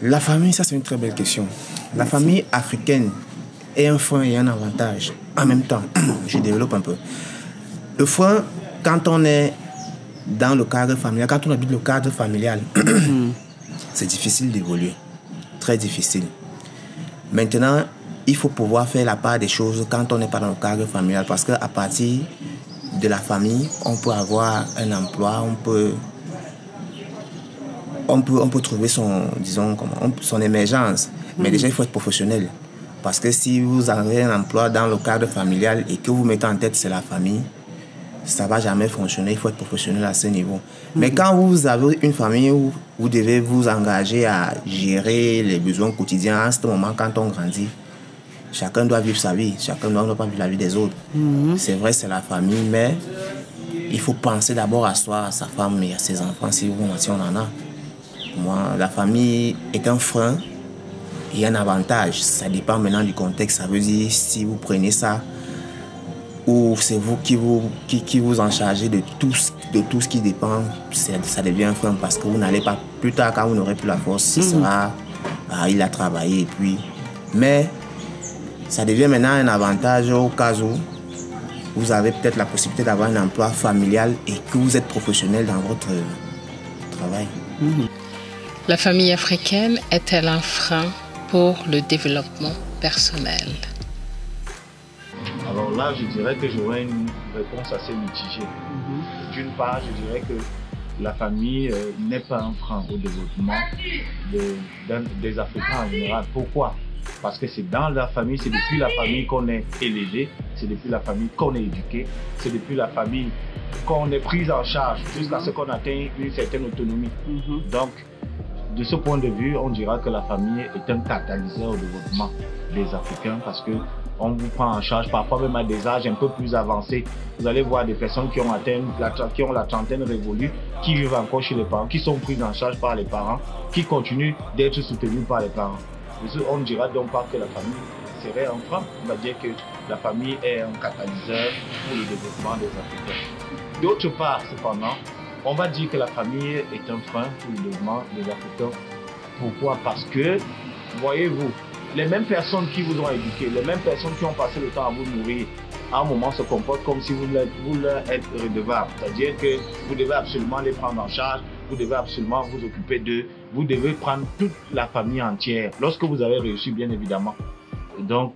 La famille, ça c'est une très belle question. La famille africaine est un frein et un avantage. En même temps, je développe un peu. Le frein, quand on est dans le cadre familial, quand on habite le cadre familial, c'est difficile d'évoluer. Très difficile. Maintenant, il faut pouvoir faire la part des choses quand on n'est pas dans le cadre familial. Parce qu'à partir de la famille, on peut avoir un emploi, on peut trouver son émergence. Mais déjà, il faut être professionnel. Parce que si vous avez un emploi dans le cadre familial et que vous mettez en tête c'est la famille, ça ne va jamais fonctionner. Il faut être professionnel à ce niveau. Mais quand vous avez une famille où vous devez vous engager à gérer les besoins quotidiens, à ce moment, quand on grandit, chacun doit vivre sa vie. Chacun ne doit pas vivre la vie des autres. C'est vrai, c'est la famille, mais il faut penser d'abord à soi, à sa femme et à ses enfants si on en a. Moi, la famille est un frein et un avantage. Ça dépend maintenant du contexte. Ça veut dire si vous prenez ça ou c'est vous qui vous en chargez de tout ce qui dépend, ça devient un frein parce que vous n'allez pas, plus tard quand vous n'aurez plus la force, ce sera, il a travaillé et puis. Mais ça devient maintenant un avantage au cas où vous avez peut-être la possibilité d'avoir un emploi familial et que vous êtes professionnel dans votre travail. La famille africaine est-elle un frein pour le développement personnel? Alors là, je dirais que j'aurais une réponse assez mitigée. D'une part, je dirais que la famille n'est pas un frein au développement des Africains en général. Pourquoi? Parce que c'est dans la famille, c'est depuis la famille qu'on est élevé, c'est depuis la famille qu'on est éduqué, c'est depuis la famille qu'on est pris en charge jusqu'à ce qu'on atteigne une certaine autonomie. Donc, de ce point de vue, on dira que la famille est un catalyseur au développement des Africains parce que on vous prend en charge parfois même à des âges un peu plus avancés. Vous allez voir des personnes qui ont la trentaine révolue, qui vivent encore chez les parents, qui sont prises en charge par les parents, qui continuent d'être soutenues par les parents. On ne dira donc pas que la famille serait un frein. On va dire que la famille est un catalyseur pour le développement des Africains. D'autre part, cependant, on va dire que la famille est un frein pour le développement des Africains. Pourquoi? Parce que, voyez-vous, les mêmes personnes qui vous ont éduqué, les mêmes personnes qui ont passé le temps à vous nourrir, à un moment se comportent comme si vous leur êtes redevable. C'est-à-dire que vous devez absolument les prendre en charge, vous devez absolument vous occuper d'eux, vous devez prendre toute la famille entière, lorsque vous avez réussi bien évidemment. Donc,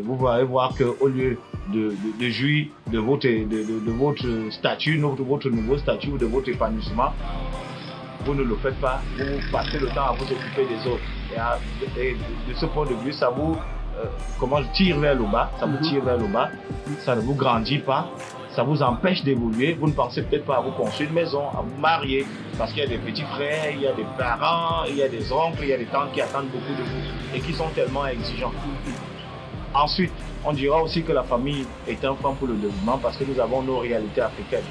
vous allez voir qu'au lieu de jouir de votre statut, de votre nouveau statut ou de votre épanouissement, vous ne le faites pas, vous passez le temps à vous occuper des autres. Et de ce point de vue, ça vous tire vers le bas, ça vous tire vers le bas, ça ne vous grandit pas, ça vous empêche d'évoluer. Vous ne pensez peut-être pas à vous construire une maison, à vous marier, parce qu'il y a des petits frères, il y a des parents, il y a des oncles, il y a des tantes qui attendent beaucoup de vous et qui sont tellement exigeants. Ensuite, on dira aussi que la famille est un frein pour le développement parce que nous avons nos réalités africaines.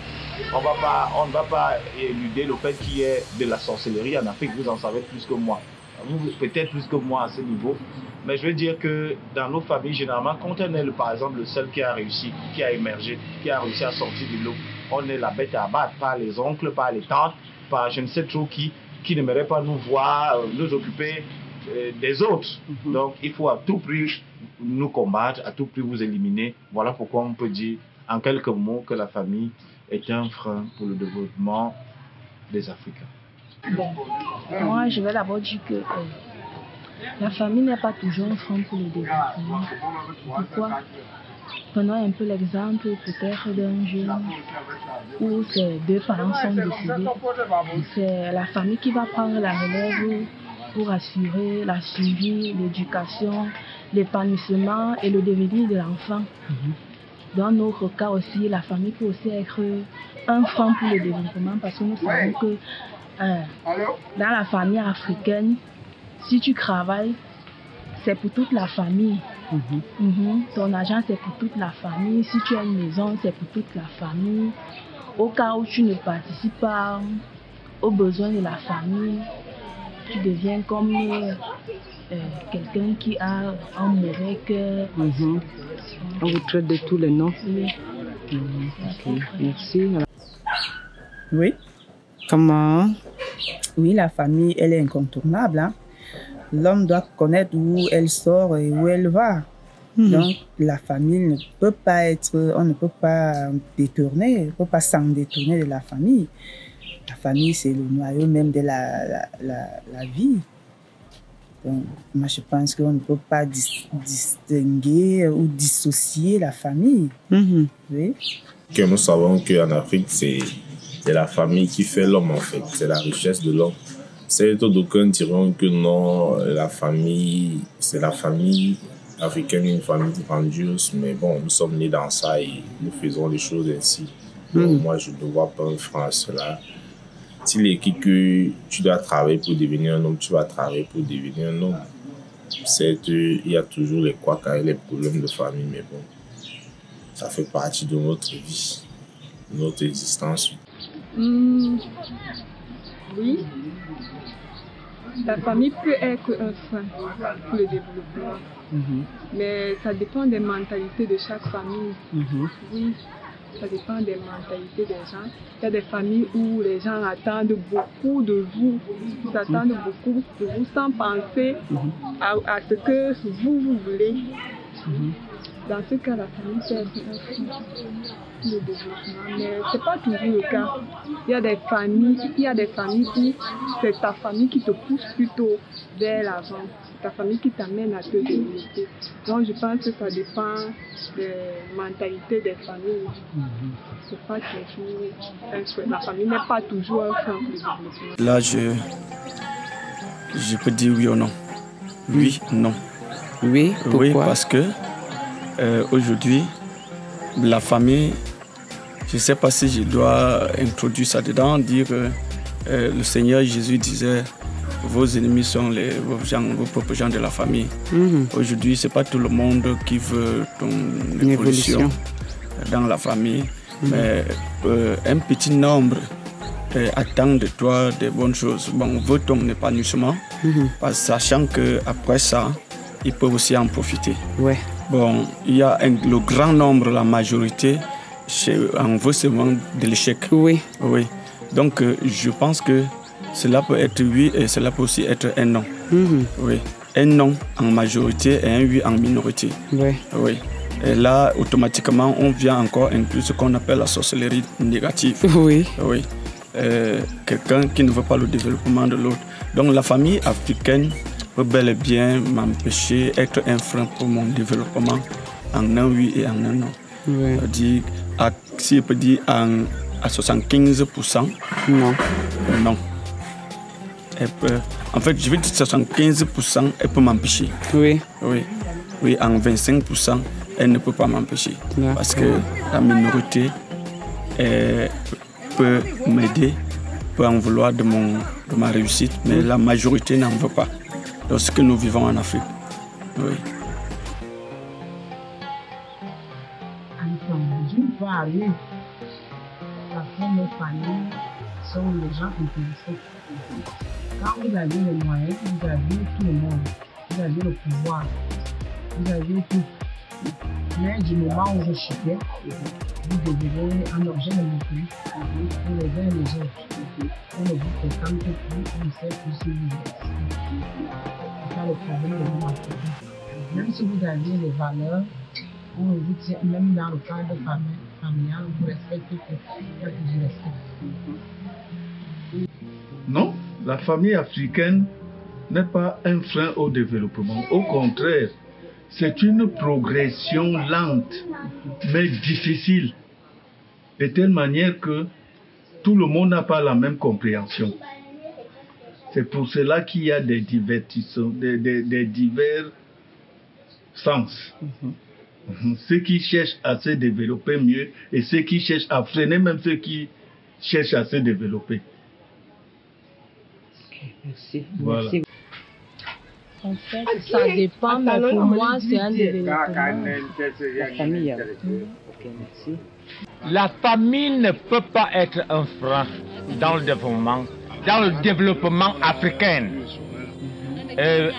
On ne va pas éluder le fait qu'il y ait de la sorcellerie en Afrique, vous en savez plus que moi. Vous, peut-être plus que moi à ce niveau. Mais je veux dire que dans nos familles, généralement, quand on est par exemple le seul qui a réussi, qui a émergé, qui a réussi à sortir de l'eau, on est la bête à abattre par les oncles, par les tantes, par je ne sais trop qui n'aimerait pas nous voir, nous occuper des autres. Donc il faut à tout prix nous combattre, à tout prix vous éliminer. Voilà pourquoi on peut dire en quelques mots que la famille est un frein pour le développement des Africains. Bon, moi je vais d'abord dire que la famille n'est pas toujours un frein pour le développement. Pourquoi? Prenons un peu l'exemple peut-être d'un jeune où ses deux parents sont décédés. C'est la famille qui va prendre la relève pour assurer la suivi, l'éducation, l'épanouissement et le devenir de l'enfant. Dans notre cas aussi, la famille peut aussi être un frein pour le développement parce que nous savons que dans la famille africaine, si tu travailles, c'est pour toute la famille. Ton argent, c'est pour toute la famille. Si tu as une maison, c'est pour toute la famille. Au cas où tu ne participes pas aux besoins de la famille, tu deviens comme quelqu'un qui a un mauvais cœur. On vous traite de tous les noms. Oui. Okay. Merci. Oui. Comment? Oui, la famille, elle est incontournable. Hein? l'homme doit connaître où elle sort et où elle va. Donc, la famille ne peut pas être, on ne peut pas détourner, on ne peut pas s'en détourner de la famille. La famille, c'est le noyau même de la vie. Donc, moi, je pense qu'on ne peut pas distinguer ou dissocier la famille. Oui. Que nous savons qu'en Afrique, c'est la famille qui fait l'homme, en fait. C'est la richesse de l'homme. Certes, d'aucuns diront que non, la famille, c'est la famille africaine, une famille grandiose, mais bon, nous sommes nés dans ça et nous faisons les choses ainsi. Donc, moi, je ne vois pas un frein à cela. S'il est écrit que tu dois travailler pour devenir un homme, tu vas travailler pour devenir un homme. Certes, il y a toujours les couacs et les problèmes de famille, mais bon, ça fait partie de notre vie, de notre existence. Oui. La famille peut être un frein pour le développement, mais ça dépend des mentalités de chaque famille. Oui, ça dépend des mentalités des gens. Il y a des familles où les gens attendent beaucoup de vous, ils attendent beaucoup de vous sans penser à ce que vous voulez. Dans ce cas, la famille peut être un frein pour le développement, mais ce n'est pas toujours le cas. Il y a des familles où c'est ta famille qui te pousse plutôt vers l'avant, c'est ta famille qui t'amène à te développer. Donc je pense que ça dépend des mentalités des familles. C'est pas toujours un frein. La famille n'est pas toujours un frein pour le développement. Là, je peux dire oui ou non. Oui, non. Oui, pourquoi? Oui, parce que aujourd'hui, la famille, je ne sais pas si je dois introduire ça dedans, dire le Seigneur Jésus disait vos ennemis sont vos propres gens de la famille. Aujourd'hui, ce n'est pas tout le monde qui veut ton évolution dans la famille, mais un petit nombre attend de toi des bonnes choses. Bon, on veut ton épanouissement, sachant qu'après ça, ils peuvent aussi en profiter. Ouais. Bon, il y a le grand nombre, la majorité, on veut seulement de l'échec. Oui. Oui. Donc, je pense que cela peut être oui et cela peut aussi être un non. Oui. Un non en majorité et un oui en minorité. Oui. Oui. Et là, automatiquement, on vient encore inclure ce qu'on appelle la sorcellerie négative. Oui. Oui. Quelqu'un qui ne veut pas le développement de l'autre. Donc, la famille africaine peut bel et bien m'empêcher d'être un frein pour mon développement en un oui et en un non. Oui. C'est-à-dire, si je peux dire à 75%, non. Non. En fait, je vais dire 75%, elle peut m'empêcher. Oui. Oui. Oui, en 25%, elle ne peut pas m'empêcher. Parce que la minorité peut m'aider, peut en vouloir de ma réussite, mais la majorité n'en veut pas. C'est ce que nous vivons en Afrique. Oui. D'une part, oui, la première famille sont les gens intéressés. Quand vous avez les moyens, vous avez tout le monde, vous avez le pouvoir, vous avez tout. Mais du moment où vous chutez, vous devenez un objet de mépris pour les uns et les autres. On ne vous fréquente plus, on ne sait plus si vous êtes. C'est ça le problème de l'homme africain. Même si vous avez les valeurs, on vous tient, même dans le cadre familial, vous respectez quelqu'un que je respecte. Non, la famille africaine n'est pas un frein au développement. Au contraire, c'est une progression lente, mais difficile, de telle manière que tout le monde n'a pas la même compréhension. C'est pour cela qu'il y a des divertissements, des divers sens. Ceux qui cherchent à se développer mieux et ceux qui cherchent à freiner même ceux qui cherchent à se développer. Merci. Voilà. Merci. En fait, ça dépend, mais pour moi, c'est un développement. La famille. Ok, merci. La famille ne peut pas être un frein dans le développement africain,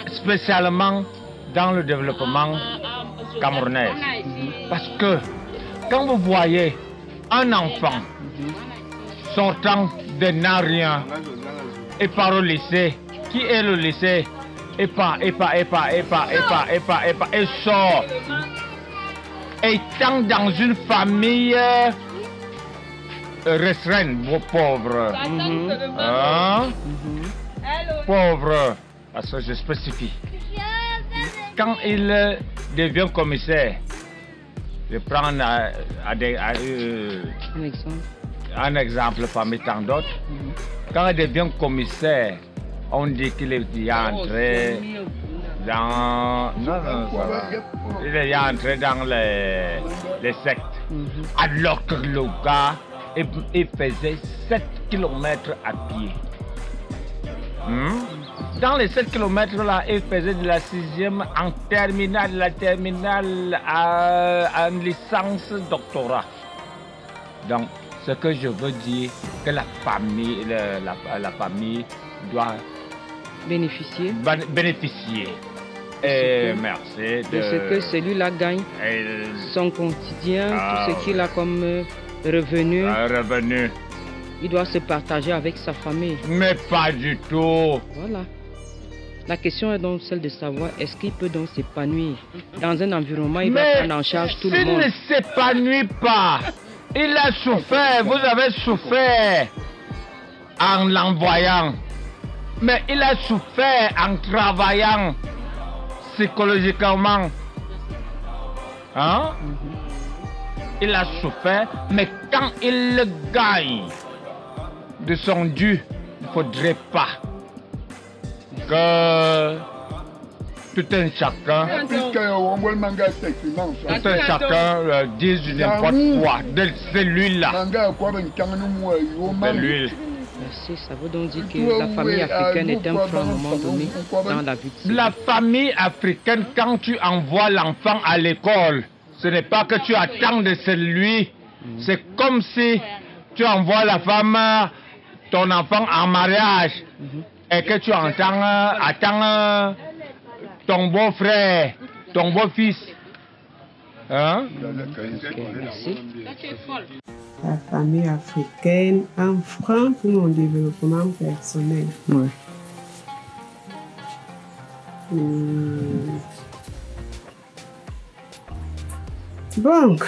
spécialement dans le développement camerounais. Parce que quand vous voyez un enfant sortant de n'a rien et par au lycée, qui est le lycée? et sort. Étant dans une famille restreinte, pauvre. Hein? Pauvre, parce que je spécifie. Quand il devient commissaire, je prends un exemple parmi tant d'autres. Quand il devient commissaire, on dit qu'il est entré dans... Non, ça va. Il est entré dans les sectes. Alors que le gars, il faisait 7 km à pied. Dans les 7 km là, il faisait de la 6e en terminale, de la terminale en licence doctorat. Donc, ce que je veux dire, que la famille, la famille doit bénéficier. Et merci de ce que celui-là gagne, son quotidien, tout ce qu'il a comme revenu. Il doit se partager avec sa famille. Mais pas du tout. Voilà. La question est donc celle de savoir est-ce qu'il peut donc s'épanouir dans un environnement, il va prendre en charge tout le monde. Il ne s'épanouit pas. Il a souffert, vous avez souffert en l'envoyant. Mais il a souffert en travaillant psychologiquement. Hein? Il a souffert, mais quand il le gagne de son dû, il ne faudrait pas que tout un chacun dise n'importe quoi de celui-là. De lui. Merci, ça veut donc dire que la famille africaine est un frein à un moment donné dans la vie. La famille africaine, quand tu envoies l'enfant à l'école, ce n'est pas que tu attends de celui. C'est comme si tu envoies la femme, ton enfant en mariage, et que tu attends ton beau-frère, ton beau-fils. Hein? La famille africaine, un frein pour mon développement personnel. Ouais. Donc,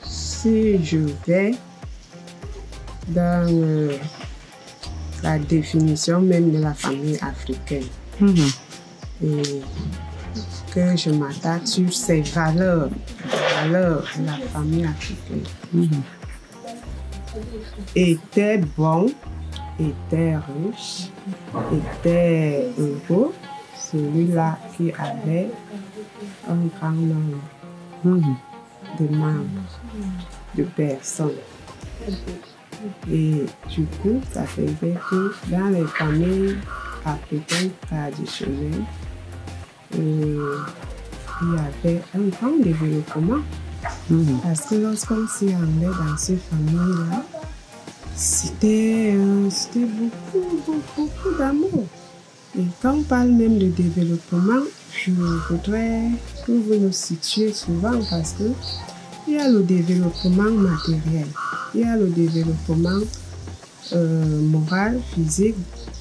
si je vais dans la définition même de la famille africaine, et que je m'attaque sur ces valeurs, de la famille africaine. Était bon, était riche, était heureux, celui-là qui avait un grand nombre de membres, de personnes. Et du coup, ça faisait que dans les familles africaines traditionnelles, il y avait un grand développement. Parce que lorsqu'on s'y rendait dans ces familles-là, c'était beaucoup d'amour. Et quand on parle même de développement, je voudrais que vous nous situiez souvent parce que il y a le développement matériel, il y a le développement moral, physique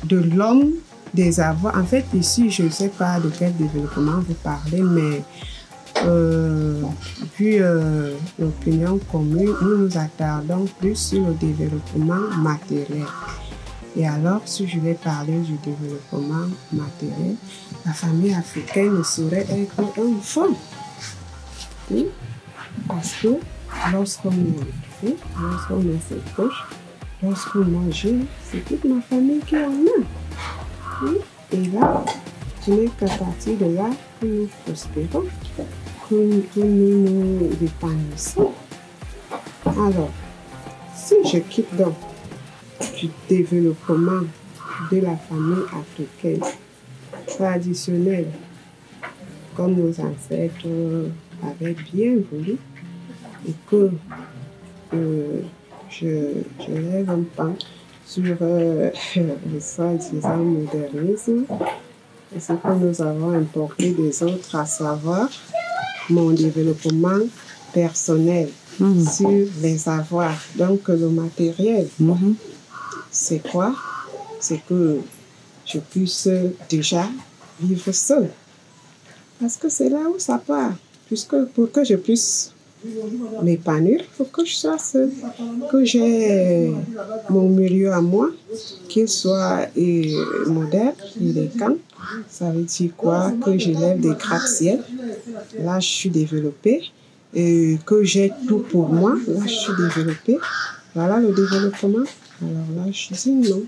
de l'homme, des avoirs. En fait, ici, je ne sais pas de quel développement vous parlez, mais vu l'opinion commune, nous nous attardons plus sur le développement matériel. Et alors, si je vais parler du développement matériel, la famille africaine ne saurait être un frein. Oui? Parce que lorsqu'on est enfant, lorsqu'on a ses poches, lorsqu'on mange, c'est toute ma famille qui en a. Oui? Et là, ce n'est qu'à partir de là que nous prospérons, que nous nous épanouissons. Alors, si je quitte donc du développement de la famille africaine traditionnelle, comme nos ancêtres avaient bien voulu, et que je lève un pan sur le soi-disant modernisme, et ce que nous avons importé des autres, à savoir mon développement personnel sur les avoirs, donc le matériel. C'est quoi? C'est que je puisse déjà vivre seule. Parce que c'est là où ça part. Puisque pour que je puisse m'épanouir, il faut que je sois seule, que j'ai mon milieu à moi, qu'il soit moderne, élégant. Ça veut dire quoi? Que j'élève des gratte-ciel. Là, je suis développée. Et que j'ai tout pour moi. Là, je suis développée. Voilà le développement. Alors là, je dis non.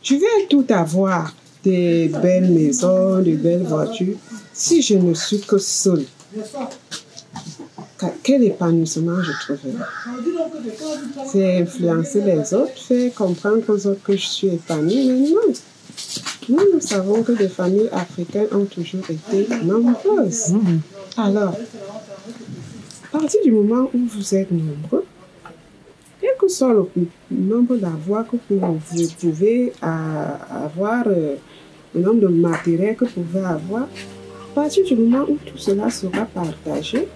Je vais tout avoir, des belles maisons, de belles voitures. Si je ne suis que seule, quel épanouissement je trouverai? C'est influencer les autres, faire comprendre aux autres que je suis épanouie, mais non. Nous savons que les familles africaines ont toujours été nombreuses. Alors, à partir du moment où vous êtes nombreux, quel que soit le nombre d'avoirs que vous pouvez avoir, le nombre de matériel que vous pouvez avoir, à partir du moment où tout cela sera partagé,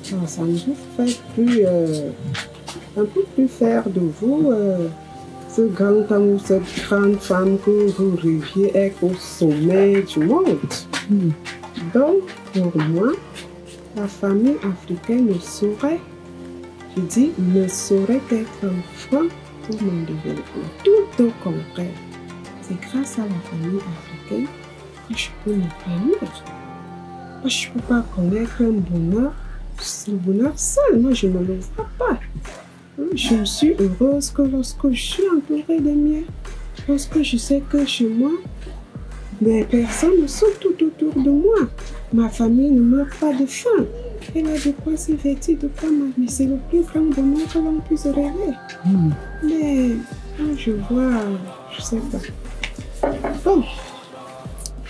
ça ne vous fait plus, un peu plus faire de vous ce grand homme ou cette grande femme que vous rêviez être au sommet du monde. Donc, pour moi, la famille africaine ne saurait, je dis, ne saurait être un frein pour mon développement. Tout au contraire, c'est grâce à la famille africaine que je peux m'épanouir. Moi, je ne peux pas connaître un bonheur, le bonheur seul. Moi, je ne le vois pas. Je suis heureuse que lorsque je suis entourée des miens, lorsque je sais que chez moi, mes personnes sont tout autour de moi. Ma famille ne meurt pas de faim. Elle a de quoi se vêtir, de quoi manger. Mais c'est le plus grand bonheur que l'on puisse rêver. Mais quand je vois, je sais pas. Bon,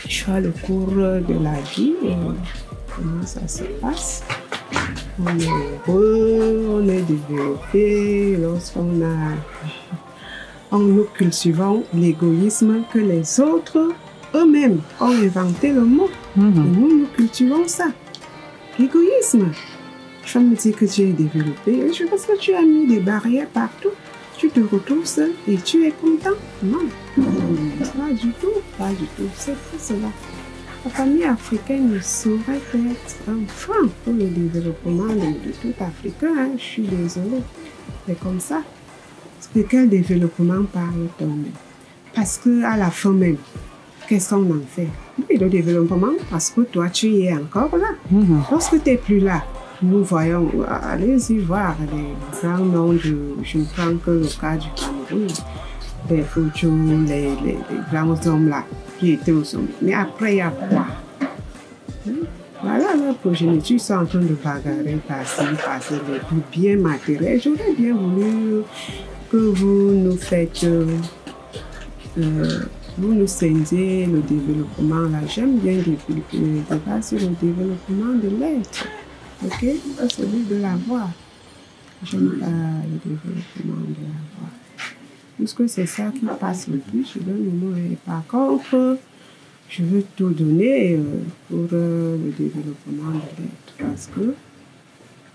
je vois le cours de la vie, comment ça se passe. On est heureux, on est développé lorsqu'on a... En nous cultivons l'égoïsme que les autres eux-mêmes ont inventé le mot. Et nous cultivons ça. L'égoïsme. Je me dis que tu es développé. Je pense que tu as mis des barrières partout. Tu te retrouves seul et tu es content. Non. Pas du tout. Pas du tout. C'est tout cela. La famille africaine ne saurait être un frein pour le développement de tout Africain. Hein. Je suis désolée. C'est comme ça. Parce que quel développement parle-t-on même? Parce qu'à la fin même, qu'est-ce qu'on en fait? Oui, le développement, parce que toi, tu y es encore là. Lorsque tu n'es plus là, nous voyons, allez-y voir les grands noms de, je ne prends que le cas du Cameroun, les Fouchou, les grands hommes là, qui étaient au sommet. Mais après, il y a quoi? Voilà, la progéniture sont en train de bagarrer par-ci, par-ci, les biens matériels. J'aurais bien voulu que vous nous faites, vous nous sendiez le développement là. J'aime bien développer le débat sur le développement de l'être. Ok? Pas celui de l'avoir. J'aime pas le développement de l'avoir. Puisque c'est ça qui passe le plus, je donne le mot. Et par contre, je veux tout donner pour le développement de l'être. Parce que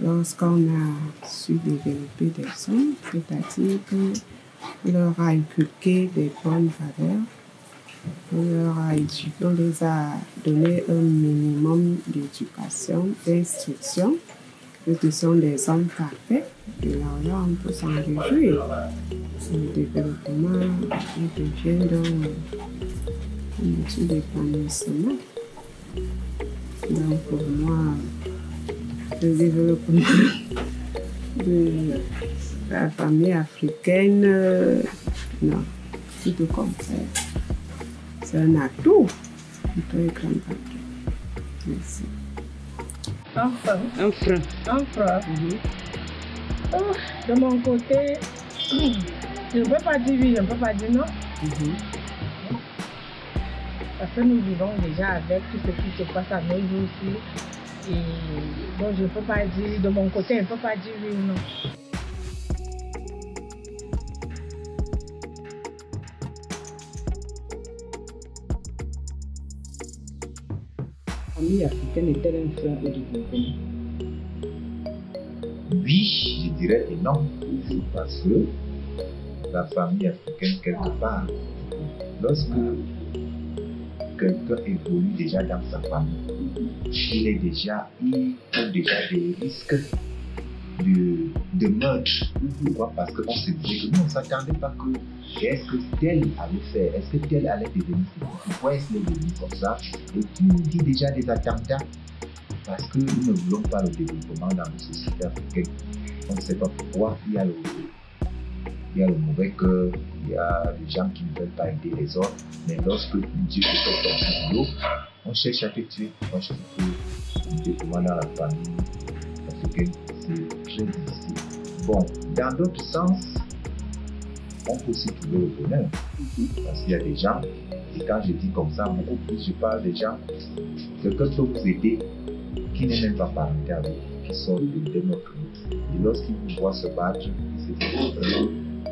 lorsqu'on a su développer des hommes, c'est-à-dire qu'on leur a inculqué des bonnes valeurs, on les a donné un minimum d'éducation, d'instruction, que ce sont des hommes parfaits. Et là, on peut s'en réjouir. Le développement devient donc un outil d'épanouissement. Donc pour moi, le développement de la famille africaine, non, tout au contraire. C'est un atout, un très grand atout. Merci. Un frein. Un frein. Un frein. Oh, de mon côté, je ne peux pas dire oui, je ne peux pas dire non. Parce que nous vivons déjà avec tout ce qui se passe à nos jours ici. Et donc je ne peux pas dire, de mon côté, je ne peux pas dire oui ou non. La famille africaine est-elle un frein au développement? Oui, je dirais et non. Parce que la famille africaine, quelque part, lorsque quelqu'un évolue déjà dans sa famille, il prend déjà des risques de meurtre. Pourquoi? Parce qu'on se disait que nous, on ne s'attendait pas que est-ce que tel allait faire, est-ce que tel allait devenir, pourquoi est-ce qu'il est devenu comme ça? Et qui nous dit déjà des attentats? Parce que nous ne voulons pas le développement dans nos sociétés africaines. On ne sait pas pourquoi il y a le mauvais cœur, il y a des gens qui ne veulent pas aider les autres, mais lorsque Dieu fait son boulot, on cherche à te tuer. Moi, je trouve que le développement dans la famille africaine, c'est très difficile. Bon, dans d'autres sens, on peut aussi trouver le bonheur. Parce qu'il y a des gens, et quand je dis comme ça, beaucoup plus, je parle des gens, quelqu'un peut vous aider qui n'est même pas parenté avec vous, qui sont de notre vie. Et lorsqu'ils vous voient se battre, c'est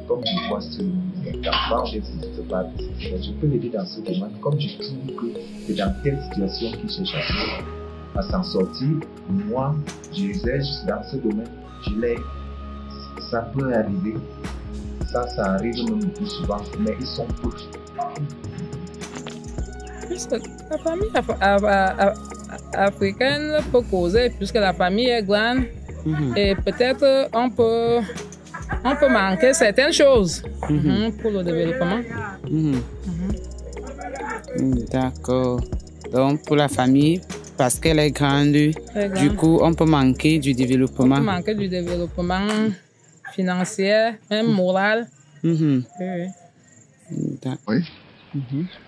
comme je vois sur mes enfants, je se battre, je peux l'aider dans ce domaine, comme je trouve que c'est dans telle situation qu'ils cherchent à s'en sortir. Moi, je les aide dans ce domaine, je l'aide. Ça peut arriver, ça arrive même le plus souvent, mais ils sont peu. La famille africaine peut causer, puisque la famille est grande, et peut-être on peut manquer certaines choses pour le développement. D'accord. Donc pour la famille, parce qu'elle est grande, du coup on peut manquer du développement. On peut manquer du développement financier, même moral. Oui.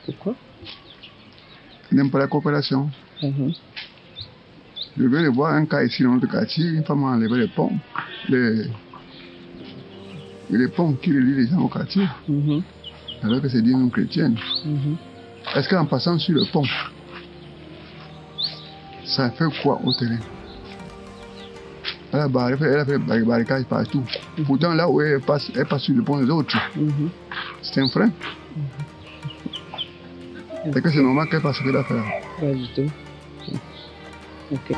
Pourquoi? Il n'aime pas la coopération. Je vais voir un cas ici dans notre quartier, une femme a enlevé les ponts. Les ponts qui relient les gens au quartier. Alors que c'est dit non chrétienne. Est-ce qu'en passant sur le pont, ça fait quoi au terrain? Elle a fait des barricades partout. Pourtant, là où elle passe sur le pont des autres. C'est un frein. Est-ce que c'est normal qu'elle passe ce qu'elle a fait? Pas du tout. Okay.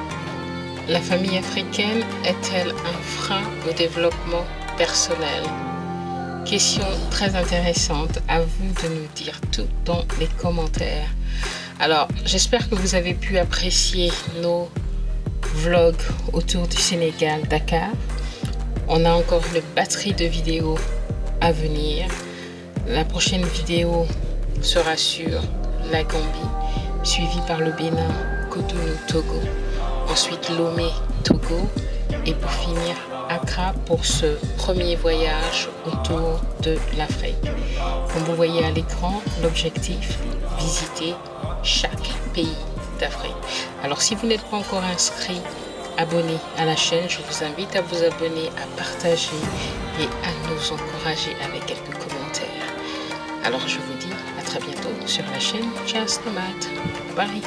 La famille africaine est-elle un frein au développement personnel? Question très intéressante, à vous de nous dire tout dans les commentaires. Alors, j'espère que vous avez pu apprécier nos vlogs autour du Sénégal, Dakar. On a encore une batterie de vidéos à venir. La prochaine vidéo sera sur la Gambie, suivie par le Bénin, Cotonou, Togo, ensuite Lomé, Togo, et pour finir Accra pour ce premier voyage autour de l'Afrique. Comme vous voyez à l'écran, l'objectif, visiter chaque pays d'Afrique. Alors si vous n'êtes pas encore inscrit, abonné à la chaîne, je vous invite à vous abonner, à partager et à nous encourager avec quelques commentaires. Alors je vous dis à très bientôt sur la chaîne Just Nomad. Bye.